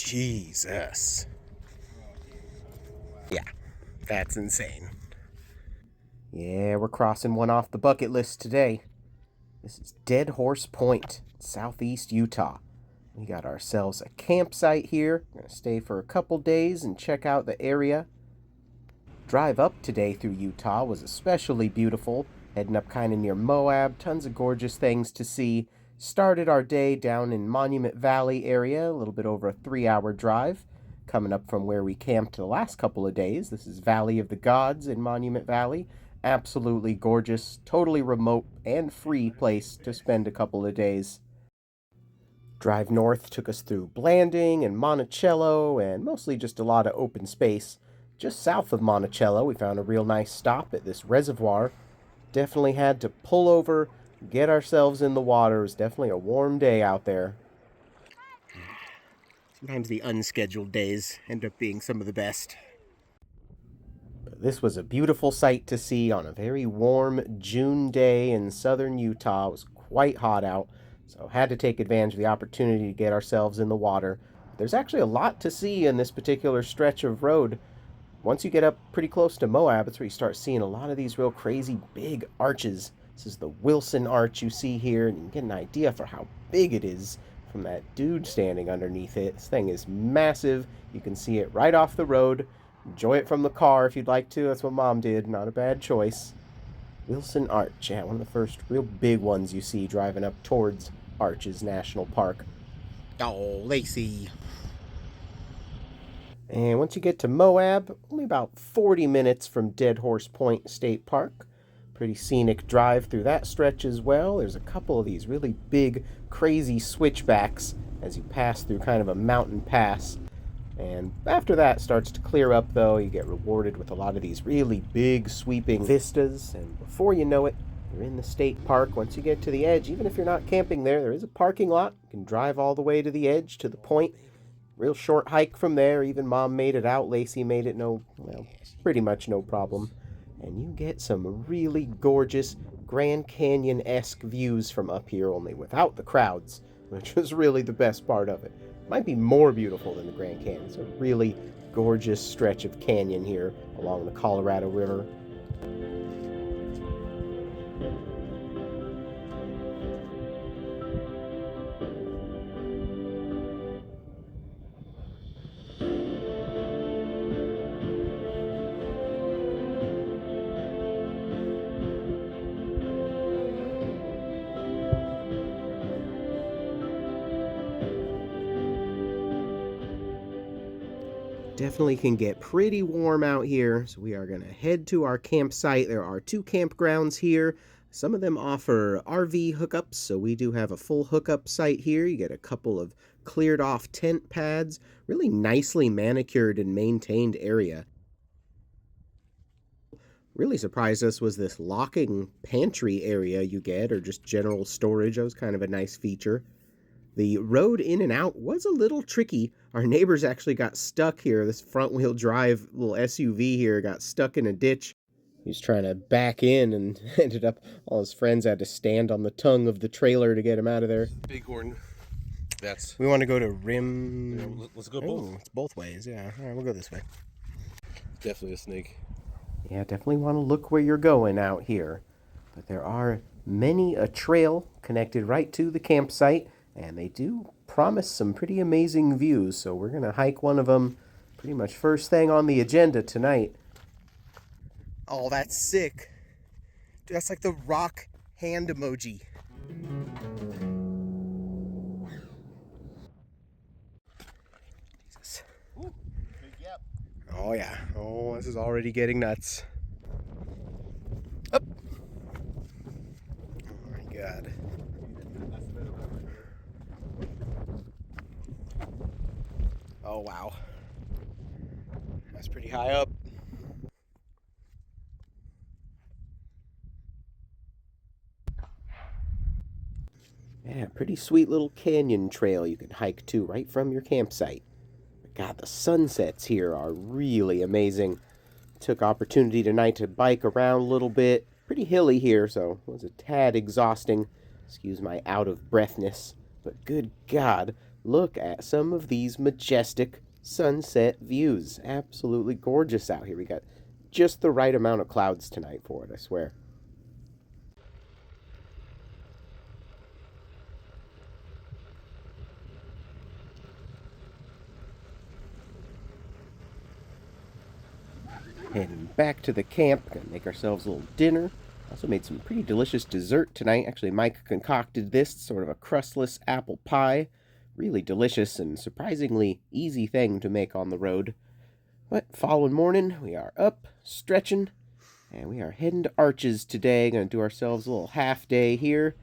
Jesus. Yeah, that's insane. Yeah, we're crossing one off the bucket list today. This is Dead Horse Point, southeast Utah. We got ourselves a campsite here. We're going to stay for a couple days and check out the area. Drive up today through Utah was especially beautiful. Heading up kind of near Moab, tons of gorgeous things to see. Started our day down in Monument Valley area, a little bit over a 3-hour drive. Coming up from where we camped the last couple of days. This is Valley of the Gods in Monument Valley. Absolutely gorgeous, totally remote and free place to spend a couple of days. Drive north took us through Blanding and Monticello and mostly just a lot of open space. Just south of Monticello, we found a real nice stop at this reservoir. Definitely had to pull over, get ourselves in the water. It was definitely a warm day out there. Sometimes the unscheduled days end up being some of the best. But this was a beautiful sight to see on a very warm June day in southern Utah. It was quite hot out, so had to take advantage of the opportunity to get ourselves in the water. There's actually a lot to see in this particular stretch of road. Once you get up pretty close to Moab, that's where you start seeing a lot of these real crazy big arches. This is the Wilson Arch you see here, and you can get an idea for how big it is from that dude standing underneath it. This thing is massive. You can see it right off the road. Enjoy it from the car if you'd like to. That's what Mom did. Not a bad choice. Wilson Arch, yeah, one of the first real big ones you see driving up towards Arches National Park. Oh, Lacey. And once you get to Moab, only about 40 minutes from Dead Horse Point State Park. Pretty scenic drive through that stretch as well. There's a couple of these really big, crazy switchbacks as you pass through kind of a mountain pass. And after that starts to clear up, though, you get rewarded with a lot of these really big, sweeping vistas. And before you know it, you're in the state park. Once you get to the edge, even if you're not camping there is a parking lot. You can drive all the way to the edge, to the point. Real short hike from there. Even Mom made it out. Lacey made it pretty much no problem. And you get some really gorgeous Grand Canyon-esque views from up here, only without the crowds, which was really the best part of it. Might be more beautiful than the Grand Canyon. It's a really gorgeous stretch of canyon here along the Colorado River. Definitely can get pretty warm out here, so we are going to head to our campsite. There are 2 campgrounds here. Some of them offer RV hookups, so we do have a full hookup site here. You get a couple of cleared off tent pads, really nicely manicured and maintained area. Really surprised us was this locking pantry area you get, or just general storage. That was kind of a nice feature. The road in and out was a little tricky. Our neighbors actually got stuck here. This front-wheel drive little SUV here got stuck in a ditch. He was trying to back in and ended up, all his friends had to stand on the tongue of the trailer to get him out of there. Bighorn. We want to go to Rim. Yeah, let's go both. It's both ways, yeah. All right, we'll go this way. Definitely a snake. Yeah, definitely want to look where you're going out here. But there are many a trail connected right to the campsite. And they do promise some pretty amazing views, so we're going to hike one of them pretty much first thing on the agenda tonight. Oh, that's sick. Dude, that's like the rock hand emoji. Jesus. Ooh, big gap. Oh, yeah. Oh, this is already getting nuts. Up. Oh, my God. Oh, wow. That's pretty high up. Yeah, pretty sweet little canyon trail you can hike to right from your campsite. But God, the sunsets here are really amazing. Took opportunity tonight to bike around a little bit. Pretty hilly here, so it was a tad exhausting. Excuse my out of breathness. But good God, look at some of these majestic sunset views. Absolutely gorgeous out here. We got just the right amount of clouds tonight for it, I swear. Heading back to the camp, gonna make ourselves a little dinner. Also made some pretty delicious dessert tonight. Actually, Mike concocted this, sort of a crustless apple pie. Really delicious and surprisingly easy thing to make on the road. But following morning, we are up, stretching, and we are heading to Arches today. Gonna do ourselves a little half day here.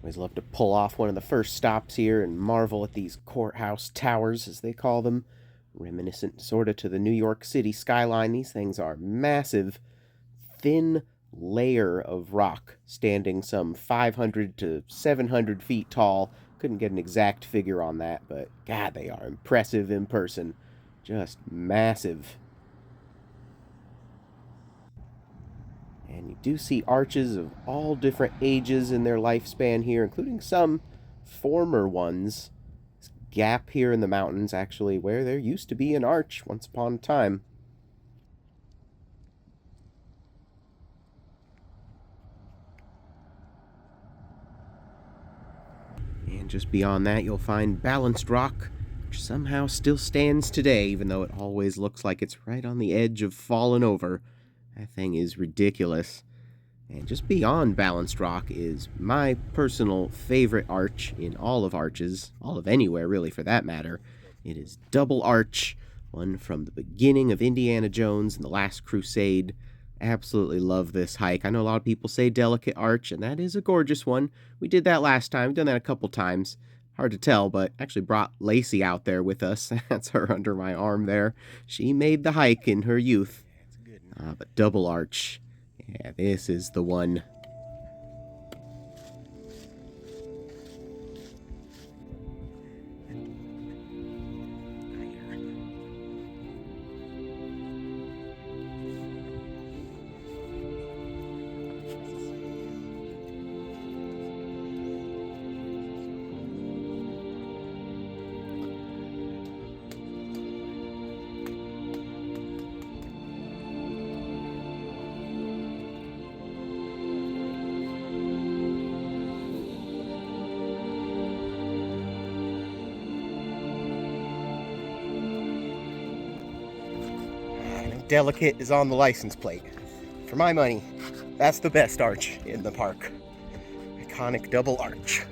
Always love to pull off one of the first stops here and marvel at these courthouse towers, as they call them. Reminiscent sort of to the New York City skyline. These things are massive, thin layer of rock standing some 500 to 700 feet tall. Couldn't get an exact figure on that, but God, they are impressive in person. Just massive. And you do see arches of all different ages in their lifespan here, including some former ones. This gap here in the mountains, actually, where there used to be an arch once upon a time. And just beyond that, you'll find Balanced Rock, which somehow still stands today, even though it always looks like it's right on the edge of falling over. That thing is ridiculous. And just beyond Balanced Rock is my personal favorite arch in all of Arches, all of anywhere really for that matter. It is Double Arch, one from the beginning of Indiana Jones and the Last Crusade. Absolutely love this hike. I know a lot of people say Delicate Arch, and that is a gorgeous one. We did that last time. We've done that a couple times. Hard to tell, but actually brought Lacey out there with us. That's her under my arm there. She made the hike in her youth. But Double Arch, yeah, this is the one. Delicate is on the license plate. For my money, that's the best arch in the park. Iconic Double Arch.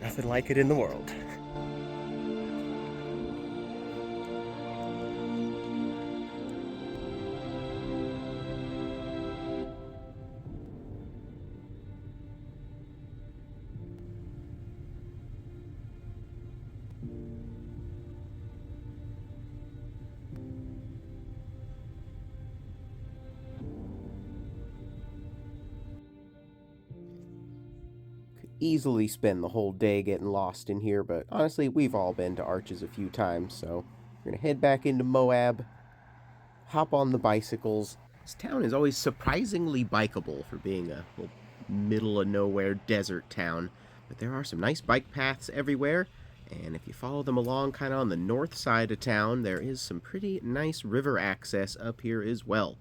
Nothing like it in the world. Easily spend the whole day getting lost in here, but honestly, we've all been to Arches a few times, so we're gonna head back into Moab, hop on the bicycles. This town is always surprisingly bikeable for being a little middle-of-nowhere desert town, but there are some nice bike paths everywhere, and if you follow them along kind of on the north side of town, there is some pretty nice river access up here as well.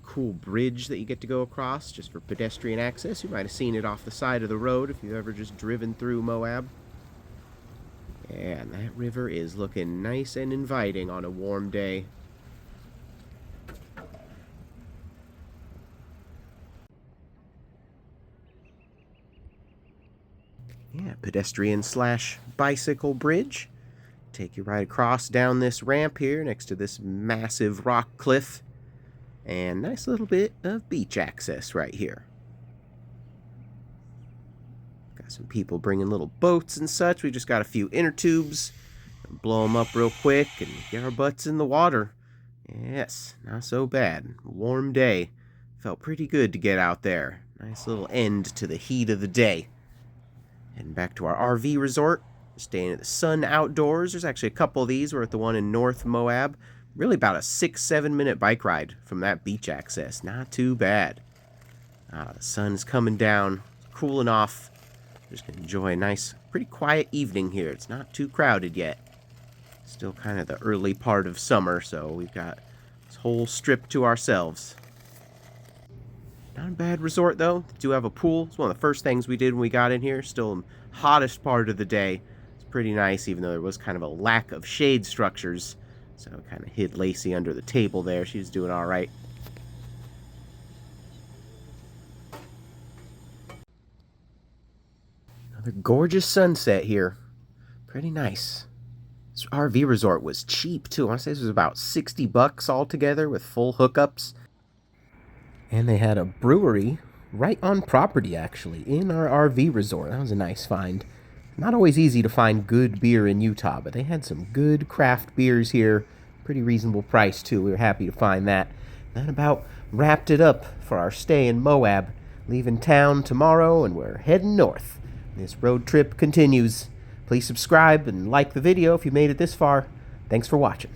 Cool bridge that you get to go across just for pedestrian access. You might have seen it off the side of the road if you've ever just driven through Moab. Yeah, and that river is looking nice and inviting on a warm day. Yeah, pedestrian slash bicycle bridge. Take you right across down this ramp here next to this massive rock cliff. And nice little bit of beach access right here. Got some people bringing little boats and such. We just got a few inner tubes. Blow them up real quick and get our butts in the water. Yes, not so bad. Warm day. Felt pretty good to get out there. Nice little end to the heat of the day. Heading back to our RV resort. Staying at the Sun Outdoors. There's actually a couple of these. We're at the one in North Moab. Really about a 6-7 minute bike ride from that beach access. Not too bad. The sun's coming down. cooling off. Just gonna enjoy a nice, pretty quiet evening here. It's not too crowded yet. Still kind of the early part of summer, so we've got this whole strip to ourselves. Not a bad resort, though. Do have a pool. It's one of the first things we did when we got in here. Still the hottest part of the day. It's pretty nice, even though there was kind of a lack of shade structures. So I kind of hid Lacey under the table there. She's doing all right. Another gorgeous sunset here. Pretty nice. This RV resort was cheap, too. I want to say this was about $60 altogether with full hookups. And they had a brewery right on property, actually, in our RV resort. That was a nice find. Not always easy to find good beer in Utah, but they had some good craft beers here. Pretty reasonable price, too. We were happy to find that. That about wrapped it up for our stay in Moab. Leaving town tomorrow, and we're heading north. This road trip continues. Please subscribe and like the video if you made it this far. Thanks for watching.